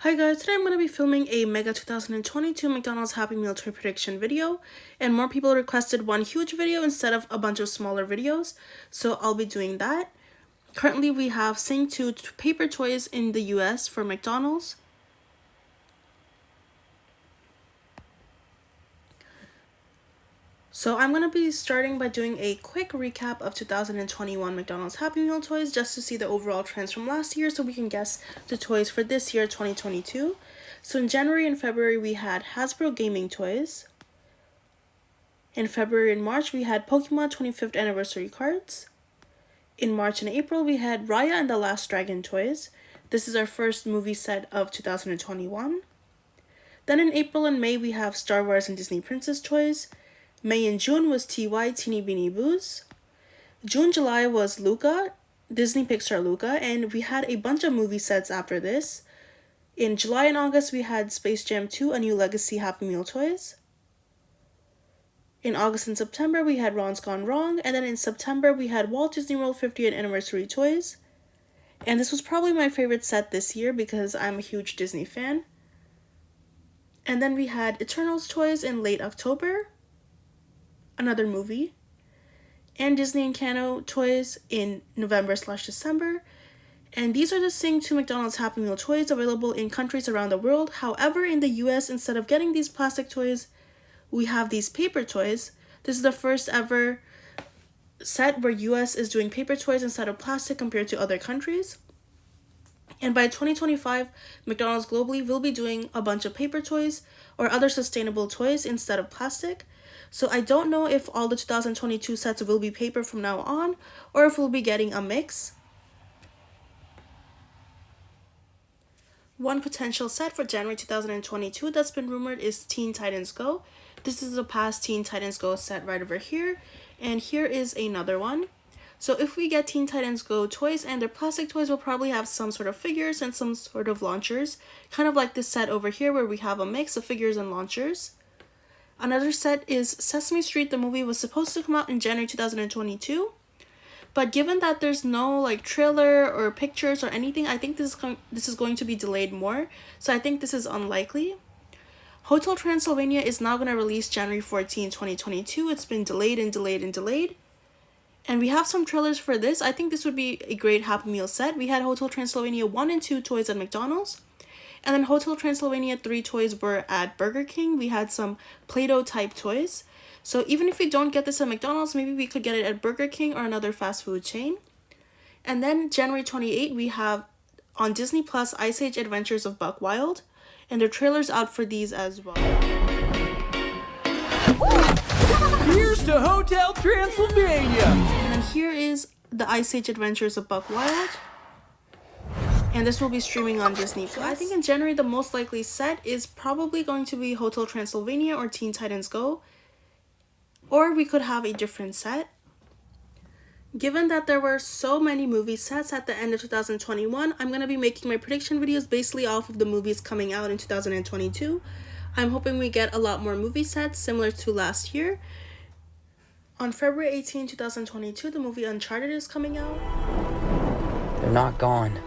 Hi guys, today I'm going to be filming a mega 2022 McDonald's Happy Meal toy prediction video, and more people requested one huge video instead of a bunch of smaller videos, so I'll be doing that. Currently we have Sing 2 paper toys in the US for McDonald's. So I'm going to be starting by doing a quick recap of 2021 McDonald's Happy Meal toys just to see the overall trends from last year so we can guess the toys for this year, 2022. So in January and February we had Hasbro gaming toys. In February and March we had Pokemon 25th anniversary cards. In March and April we had Raya and the Last Dragon toys. This is our first movie set of 2021. Then in April and May we have Star Wars and Disney Princess toys. May and June was TY Teenie Beanie Boos. June, July was Luca, Disney Pixar Luca, and we had a bunch of movie sets after this. In July and August we had Space Jam 2, A New Legacy Happy Meal toys. In August and September we had Ron's Gone Wrong, and then in September we had Walt Disney World 50th Anniversary toys. And this was probably my favorite set this year because I'm a huge Disney fan. And then we had Eternals toys in late October, another movie, and Disney and Encanto toys in November/December. And these are the Sing 2 McDonald's Happy Meal toys available in countries around the world. However, in the US, instead of getting these plastic toys, we have these paper toys. This is the first ever set where US is doing paper toys instead of plastic compared to other countries. And by 2025, McDonald's globally will be doing a bunch of paper toys or other sustainable toys instead of plastic. So I don't know if all the 2022 sets will be paper from now on, or if we'll be getting a mix. One potential set for January 2022 that's been rumored is Teen Titans Go. This is a past Teen Titans Go set right over here, and here is another one. So if we get Teen Titans Go toys and their plastic toys, will probably have some sort of figures and some sort of launchers, kind of like this set over here where we have a mix of figures and launchers. Another set is Sesame Street. The movie was supposed to come out in January 2022, but given that there's no trailer or pictures or anything, I think this is going to be delayed more, so I think this is unlikely. Hotel Transylvania is now going to release January 14, 2022. It's been delayed and delayed and delayed. And we have some trailers for this. I think this would be a great Happy Meal set. We had Hotel Transylvania 1 and 2 toys at McDonald's. And then Hotel Transylvania 3 toys were at Burger King. We had some Play-Doh type toys. So even if we don't get this at McDonald's, maybe we could get it at Burger King or another fast food chain. And then January 28, we have on Disney Plus Ice Age Adventures of Buck Wild. And there are trailers out for these as well. Here's to Hotel Transylvania! And then here is the Ice Age Adventures of Buck Wild. And this will be streaming on Disney+. So I think in January, the most likely set is probably going to be Hotel Transylvania or Teen Titans Go. Or we could have a different set. Given that there were so many movie sets at the end of 2021, I'm going to be making my prediction videos basically off of the movies coming out in 2022. I'm hoping we get a lot more movie sets similar to last year. On February 18, 2022, the movie Uncharted is coming out. They're not gone.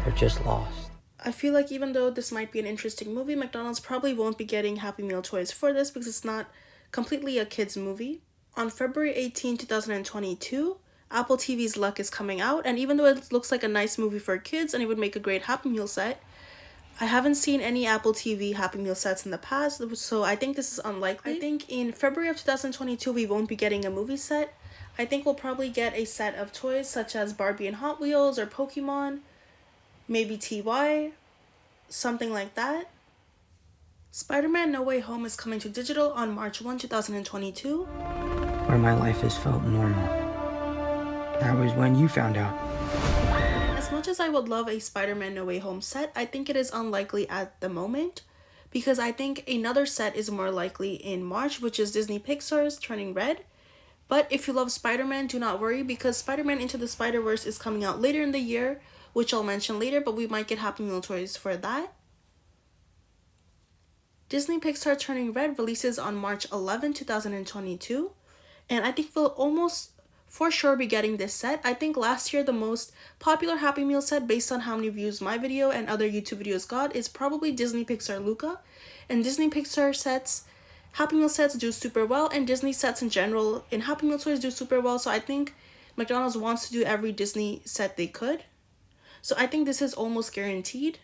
They're just lost. I feel like even though this might be an interesting movie, McDonald's probably won't be getting Happy Meal toys for this because it's not completely a kids movie. On February 18, 2022, Apple TV's Luck is coming out, and even though it looks like a nice movie for kids and it would make a great Happy Meal set, I haven't seen any Apple TV Happy Meal sets in the past, so I think this is unlikely. I think in February of 2022 we won't be getting a movie set. I think we'll probably get a set of toys such as Barbie and Hot Wheels or Pokemon, maybe TY, something like that. Spider-Man No Way Home is coming to digital on March 1, 2022. Where my life has felt normal. That was when you found out. As much as I would love a Spider-Man No Way Home set, I think it is unlikely at the moment because I think another set is more likely in March, which is Disney Pixar's Turning Red. But if you love Spider-Man, do not worry because Spider-Man Into the Spider-Verse is coming out later in the year, which I'll mention later, but we might get Happy Meal toys for that. Disney Pixar Turning Red releases on March 11, 2022, and I think we'll almost for sure be getting this set. I think last year the most popular Happy Meal set, based on how many views my video and other YouTube videos got, is probably Disney Pixar Luca. And Disney Pixar sets, Happy Meal sets do super well, and Disney sets in general in Happy Meal toys do super well. So I think McDonald's wants to do every Disney set they could. So I think this is almost guaranteed.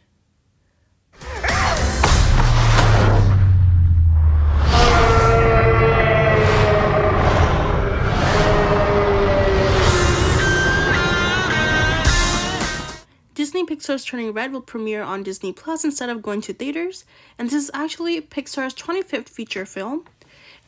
Disney Pixar's Turning Red will premiere on Disney Plus instead of going to theaters, and this is actually Pixar's 25th feature film.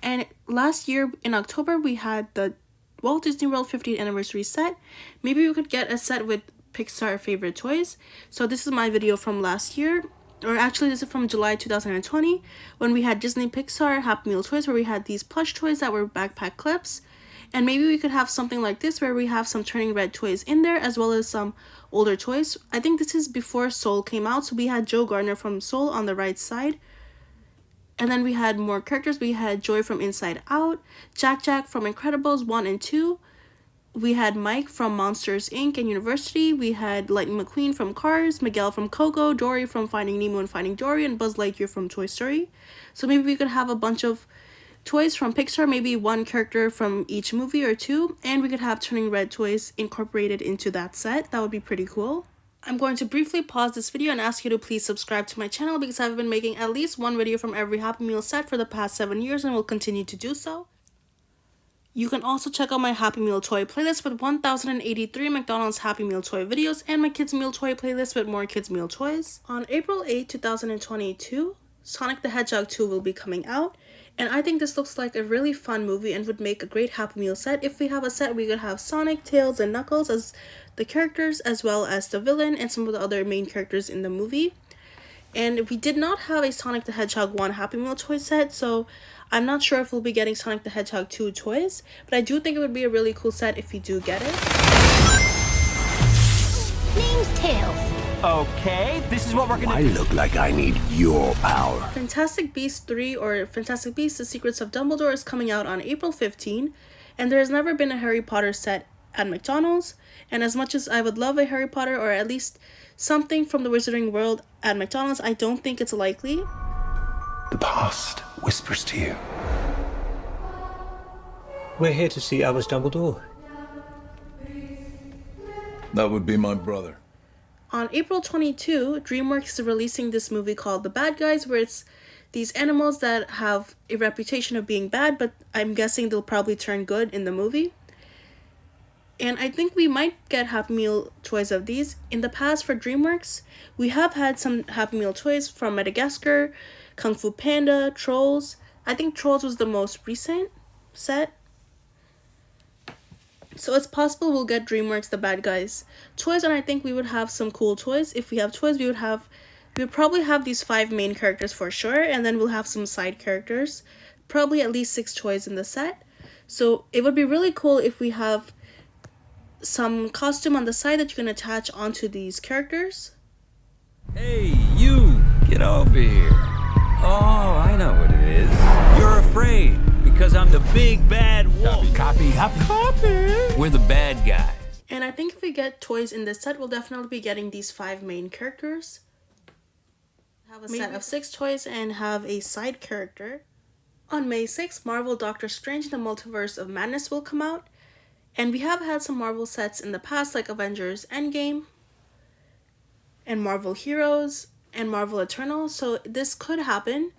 And last year in October we had the Walt Disney World 50th anniversary set. Maybe we could get a set with Pixar favorite toys. So this is my video from last year, or actually this is from July 2020, when we had Disney Pixar Happy Meal toys, where we had these plush toys that were backpack clips. And maybe we could have something like this where we have some Turning Red toys in there, as well as some older toys. I think this is before Soul came out, so we had Joe Gardner from Soul on the right side. And then we had more characters. We had Joy from Inside Out, Jack from Incredibles 1 and 2. We had Mike from Monsters, Inc. and University. We had Lightning McQueen from Cars, Miguel from Coco, Dory from Finding Nemo and Finding Dory, and Buzz Lightyear from Toy Story. So maybe we could have a bunch of toys from Pixar, maybe one character from each movie or two, and we could have Turning Red toys incorporated into that set. That would be pretty cool. I'm going to briefly pause this video and ask you to please subscribe to my channel, because I've been making at least one video from every Happy Meal set for the past 7 years and will continue to do so. You can also check out my Happy Meal toy playlist with 1083 McDonald's Happy Meal toy videos, and my Kids Meal toy playlist with more Kids Meal toys. On April 8, 2022, Sonic the Hedgehog 2 will be coming out. And I think this looks like a really fun movie and would make a great Happy Meal set. If we have a set, we could have Sonic, Tails, and Knuckles as the characters, as well as the villain and some of the other main characters in the movie. And we did not have a Sonic the Hedgehog 1 Happy Meal toy set, so I'm not sure if we'll be getting Sonic the Hedgehog 2 toys. But I do think it would be a really cool set if we do get it. Name's Tails. Okay, this is what we're gonna I look like I need your power. Fantastic Beasts 3, or Fantastic Beasts: The Secrets of Dumbledore, is coming out on April 15, and there has never been a Harry Potter set at McDonald's, and as much as I would love a Harry Potter, or at least something from the Wizarding World at McDonald's, I don't think it's likely. The past whispers to you. We're here to see Albus Dumbledore. That would be my brother. On April 22, DreamWorks is releasing this movie called The Bad Guys, where it's these animals that have a reputation of being bad, but I'm guessing they'll probably turn good in the movie. And I think we might get Happy Meal toys of these. In the past for DreamWorks, we have had some Happy Meal toys from Madagascar, Kung Fu Panda, Trolls. I think Trolls was the most recent set. So it's possible we'll get DreamWorks The Bad Guys toys, and I think we would have some cool toys. If we have toys, we would probably have these 5 main characters for sure, and then we'll have some side characters. Probably at least 6 toys in the set. So it would be really cool if we have some costume on the side that you can attach onto these characters. Hey, you! Get over here. Oh, I know what it is. You're afraid because I'm the big bad wolf. Copy. We're the bad guys. And I think if we get toys in this set, we'll definitely be getting these 5 main characters. Have a set of 6 toys and have a side character. On May 6th, Marvel Doctor Strange: The Multiverse of Madness will come out. And we have had some Marvel sets in the past, like Avengers Endgame, and Marvel Heroes, and Marvel Eternal, so this could happen.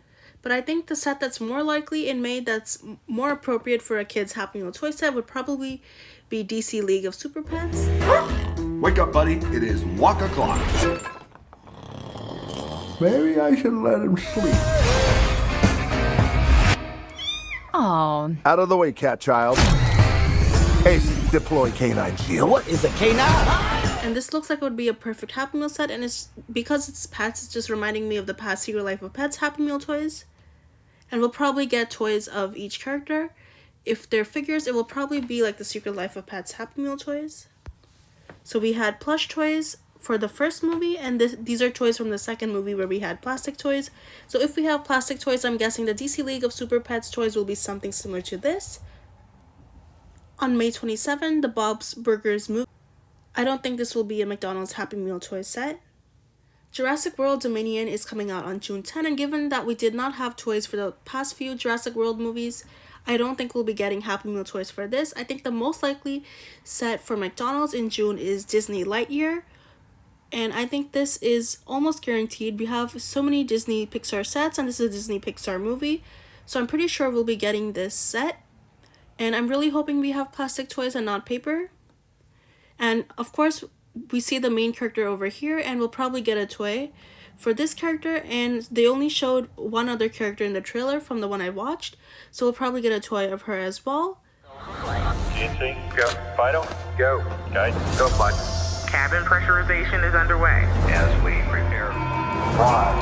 But I think the set that's more likely in May that's more appropriate for a kid's Happy Meal toy set would probably be DC League of Super Pets. Wake up, buddy. It is walk o'clock. Maybe I should let him sleep. Oh, Out of the way, cat child. Ace, deploy canine shield. What is a canine? And this looks like it would be a perfect Happy Meal set, and it's because it's pets, it's just reminding me of the past Secret Life of Pets Happy Meal toys. And we'll probably get toys of each character. If they're figures, it will probably be like the Secret Life of Pets Happy Meal toys. So we had plush toys for the first movie, and these are toys from the second movie where we had plastic toys. So if we have plastic toys, I'm guessing the DC League of Super Pets toys will be something similar to this. On May 27, the Bob's Burgers movie. I don't think this will be a McDonald's Happy Meal toy set. Jurassic World Dominion is coming out on June 10, and given that we did not have toys for the past few Jurassic World movies, I don't think we'll be getting Happy Meal toys for this. I think the most likely set for McDonald's in June is Disney Lightyear, and I think this is almost guaranteed. We have so many Disney Pixar sets, and this is a Disney Pixar movie, so I'm pretty sure we'll be getting this set, and I'm really hoping we have plastic toys and not paper. And of course, we see the main character over here, and we'll probably get a toy for this character, and they only showed one other character in the trailer from the one I watched, so we'll probably get a toy of her as well. GNC, go. Vital, go. Guidance, go, flight. Cabin pressurization is underway. As we prepare. 1,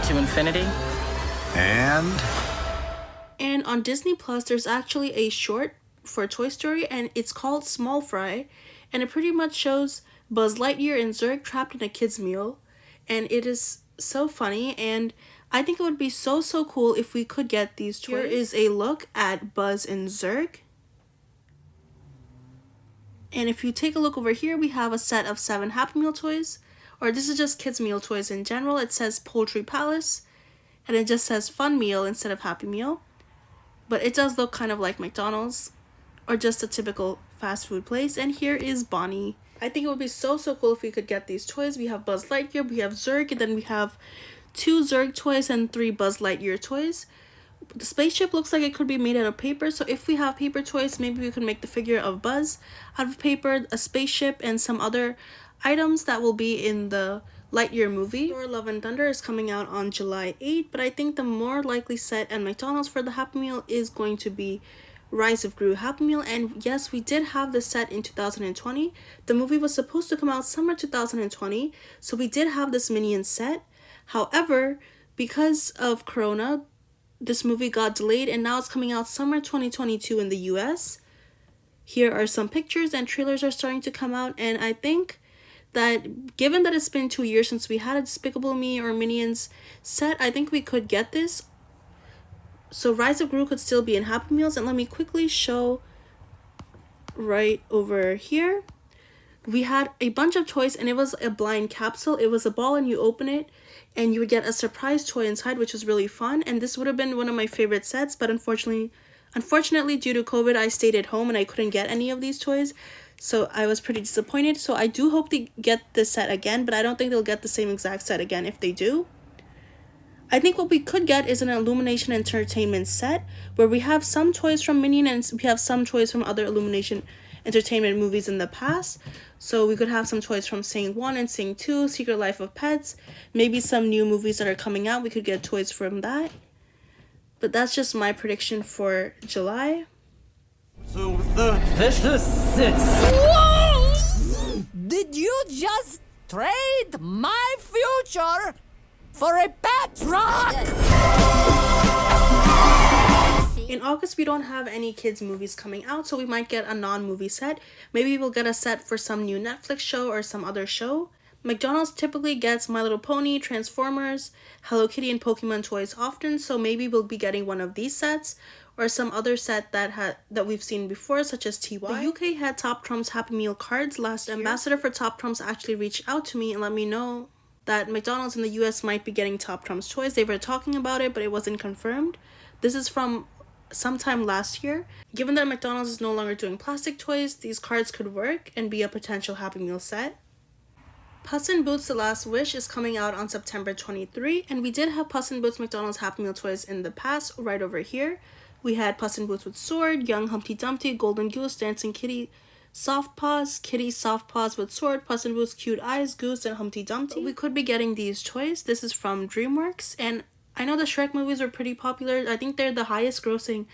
0. To infinity. And on Disney Plus, there's actually a short for Toy Story, and it's called Small Fry, and it pretty much shows Buzz Lightyear and Zurg trapped in a kid's meal, and it is so funny, and I think it would be so cool if we could get these toys. Here is a look at Buzz and Zurg. And if you take a look over here, we have a set of 7 Happy Meal toys, or this is just kids meal toys in general. It says Poultry Palace, and it just says Fun Meal instead of Happy Meal, but it does look kind of like McDonald's or just a typical fast food place. And here is Bonnie. I think it would be so cool if we could get these toys. We have Buzz Lightyear, we have Zurg, and then we have 2 Zurg toys and 3 Buzz Lightyear toys. The spaceship looks like it could be made out of paper, so if we have paper toys, maybe we could make the figure of Buzz out of paper, a spaceship, and some other items that will be in the Lightyear movie. Thor Love and Thunder is coming out on July 8th, but I think the more likely set at McDonald's for the Happy Meal is going to be Rise of Gru Happy Meal. And yes, we did have the set in 2020. The movie was supposed to come out summer 2020, so we did have this Minion set. However, because of Corona, this movie got delayed, and now it's coming out summer 2022 in the US. Here are some pictures, and trailers are starting to come out, and I think that given that it's been 2 years since we had a Despicable Me or Minions set, I think we could get this. So Rise of Gru could still be in Happy Meals, and let me quickly show right over here. We had a bunch of toys, and it was a blind capsule. It was a ball, and you open it, and you would get a surprise toy inside, which was really fun. And this would have been one of my favorite sets, but unfortunately, due to COVID, I stayed at home, and I couldn't get any of these toys. So I was pretty disappointed. So I do hope they get this set again, but I don't think they'll get the same exact set again if they do. I think what we could get is an Illumination Entertainment set, where we have some toys from Minion and we have some toys from other Illumination Entertainment movies in the past. So we could have some toys from Sing 1 and Sing 2, Secret Life of Pets, maybe some new movies that are coming out. We could get toys from that. But that's just my prediction for July. So the vicious six. Whoa! Did you just trade my future for a pet rock? In August, we don't have any kids movies coming out, so we might get a non-movie set. Maybe we'll get a set for some new Netflix show or some other show. McDonald's typically gets My Little Pony, Transformers, Hello Kitty, and Pokemon toys often, so maybe we'll be getting one of these sets or some other set that we've seen before, such as TY. The UK had Top Trump's Happy Meal cards last year. Ambassador for Top Trumps actually reached out to me and let me know that McDonald's in the US might be getting Top Trumps toys. They were talking about it, but it wasn't confirmed. This is from sometime last year. Given that McDonald's is no longer doing plastic toys, these cards could work and be a potential Happy Meal set. Puss in Boots The Last Wish is coming out on September 23, and we did have Puss in Boots McDonald's Happy Meal toys in the past, right over here. We had Puss in Boots with Sword, Young Humpty Dumpty, Golden Goose, Dancing Kitty, Soft Paws, Kitty Soft Paws with Sword, Puss in Boots Cute Eyes, Goose, and Humpty Dumpty. We could be getting these toys. This is from DreamWorks, and I know the Shrek movies are pretty popular. I think they're the highest grossing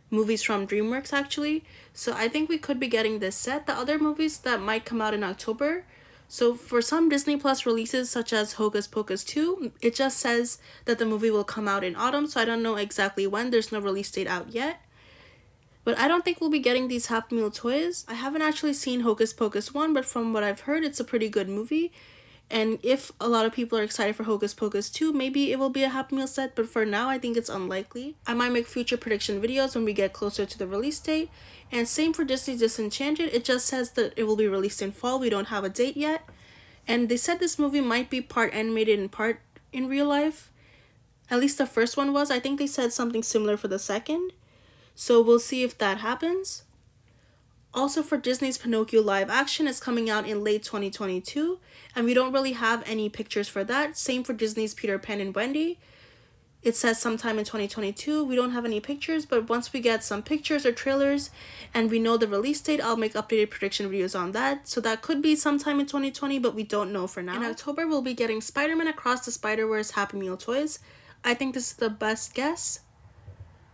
movies from DreamWorks, actually. So I think we could be getting this set. The other movies that might come out in October. So for some Disney Plus releases, such as Hocus Pocus 2, it just says that the movie will come out in autumn. So I don't know exactly when. There's no release date out yet. But I don't think we'll be getting these Happy Meal toys. I haven't actually seen Hocus Pocus 1, but from what I've heard, it's a pretty good movie. And if a lot of people are excited for Hocus Pocus 2, maybe it will be a Happy Meal set, but for now I think it's unlikely. I might make future prediction videos when we get closer to the release date. And same for Disney's Disenchanted, it just says that it will be released in fall. We don't have a date yet. And they said this movie might be part animated and part in real life. At least the first one was. I think they said something similar for the second. So we'll see if that happens. Also for Disney's Pinocchio live action, it's coming out in late 2022. And we don't really have any pictures for that. Same for Disney's Peter Pan and Wendy. It says sometime in 2022. We don't have any pictures, but once we get some pictures or trailers and we know the release date, I'll make updated prediction videos on that. So that could be sometime in 2020, but we don't know for now. In October, we'll be getting Spider-Man Across the Spider-Verse Happy Meal toys. I think this is the best guess.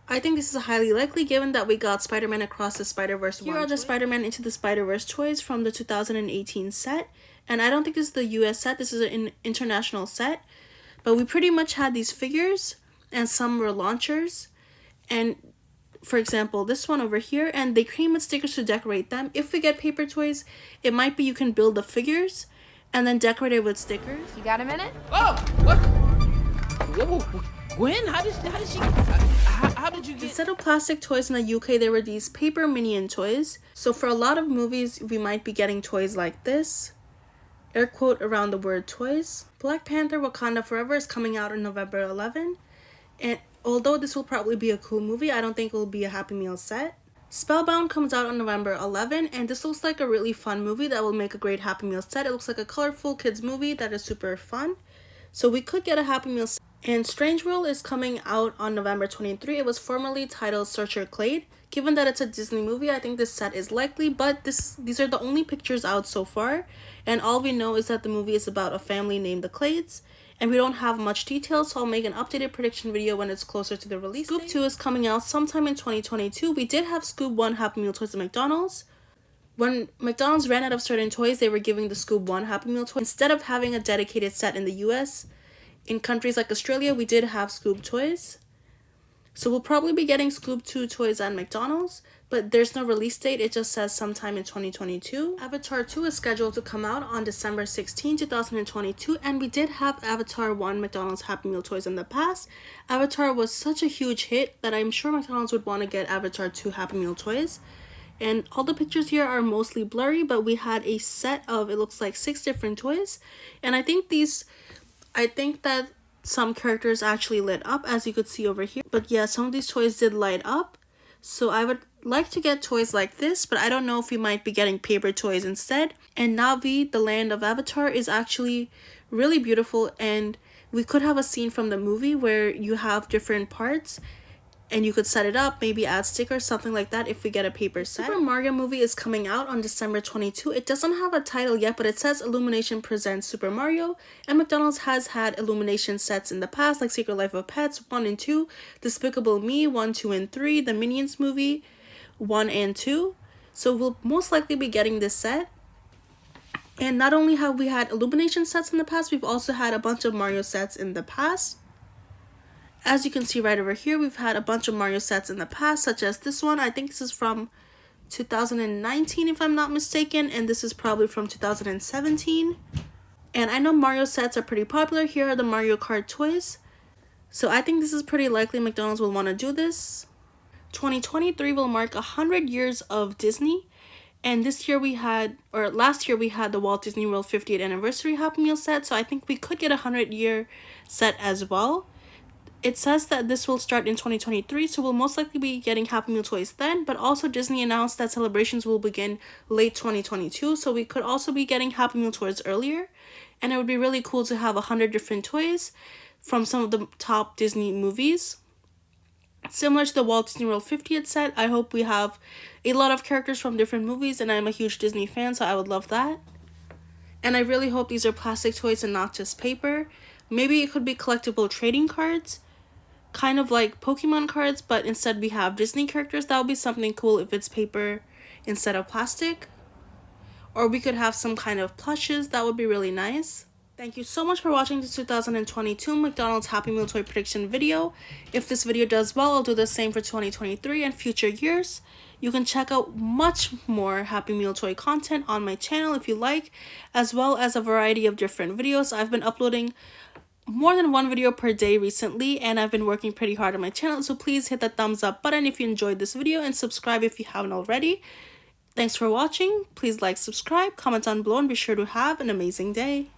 I think this is highly likely given that we got Spider-Man Across the Spider-Verse. Here are the Spider-Man Into the Spider-Verse toys from the 2018 set. And I don't think this is the US set, this is an international set. But we pretty much had these figures, and some were launchers. And for example, this one over here, and they came with stickers to decorate them. If we get paper toys, it might be you can build the figures and then decorate it with stickers. You got a minute? Oh, what? Whoa, Gwen, how did you get? Instead of plastic toys in the UK, there were these paper minion toys. So for a lot of movies, we might be getting toys like this. Air quote around the word toys. Black Panther Wakanda Forever is coming out on November 11. And although this will probably be a cool movie, I don't think it will be a Happy Meal set. Spellbound comes out on November 11, and this looks like a really fun movie that will make a great Happy Meal set. It looks like a colorful kids movie that is super fun. So we could get a Happy Meal set. And Strange World is coming out on November 23. It was formerly titled Searcher Clade. Given that it's a Disney movie, I think this set is likely, but these are the only pictures out so far. And all we know is that the movie is about a family named the Clades. And we don't have much detail, so I'll make an updated prediction video when it's closer to the release date. Scoob 2 is coming out sometime in 2022. We did have Scoob 1 Happy Meal toys at McDonald's. When McDonald's ran out of certain toys, they were giving the Scoob 1 Happy Meal toy. Instead of having a dedicated set in the US, in countries like Australia, we did have Scoob toys. So we'll probably be getting Scoob 2 toys at McDonald's, but there's no release date. It just says sometime in 2022. Avatar 2 is scheduled to come out on December 16, 2022, and we did have Avatar 1 McDonald's Happy Meal toys in the past. Avatar was such a huge hit that I'm sure McDonald's would want to get Avatar 2 Happy Meal toys. And all the pictures here are mostly blurry, but we had a set of, it looks like 6 different toys. And I think that some characters actually lit up, as you could see over here. But yeah, some of these toys did light up. So I would like to get toys like this, but I don't know if we might be getting paper toys instead. And Na'vi, the land of Avatar, is actually really beautiful. And we could have a scene from the movie where you have different parts and you could set it up, maybe add stickers, something like that if we get a paper set. Super Mario movie is coming out on December 22. It doesn't have a title yet, but it says Illumination presents Super Mario, and McDonald's has had Illumination sets in the past, like Secret Life of Pets 1 and 2, Despicable Me 1, 2, and 3, the Minions movie 1 and 2. So we'll most likely be getting this set. And not only have we had Illumination sets in the past, we've also had a bunch of Mario sets in the past. As you can see right over here, we've had a bunch of Mario sets in the past, such as this one. I think this is from 2019 if I'm not mistaken, and this is probably from 2017. And I know Mario sets are pretty popular. Here are the Mario Kart toys. So I think this is pretty likely McDonald's will want to do this. 2023 will mark 100 years of Disney. And last year we had the Walt Disney World 50th anniversary Happy Meal set. So I think we could get a 100-year set as well. It says that this will start in 2023, so we'll most likely be getting Happy Meal toys then, but also Disney announced that celebrations will begin late 2022, so we could also be getting Happy Meal toys earlier, and it would be really cool to have 100 different toys from some of the top Disney movies. Similar to the Walt Disney World 50th set, I hope we have a lot of characters from different movies, and I'm a huge Disney fan, so I would love that. And I really hope these are plastic toys and not just paper. Maybe it could be collectible trading cards, kind of like Pokemon cards, but instead we have Disney characters. That would be something cool if it's paper instead of plastic. Or we could have some kind of plushes. That would be really nice. Thank you so much for watching this 2022 McDonald's Happy Meal toy prediction video. If this video does well, I'll do the same for 2023 and future years. You can check out much more Happy Meal toy content on my channel if you like, as well as a variety of different videos. I've been uploading more than one video per day recently, and I've been working pretty hard on my channel, so please hit the thumbs up button if you enjoyed this video and subscribe if you haven't already. Thanks for watching. Please like, subscribe, comment down below, and be sure to have an amazing day.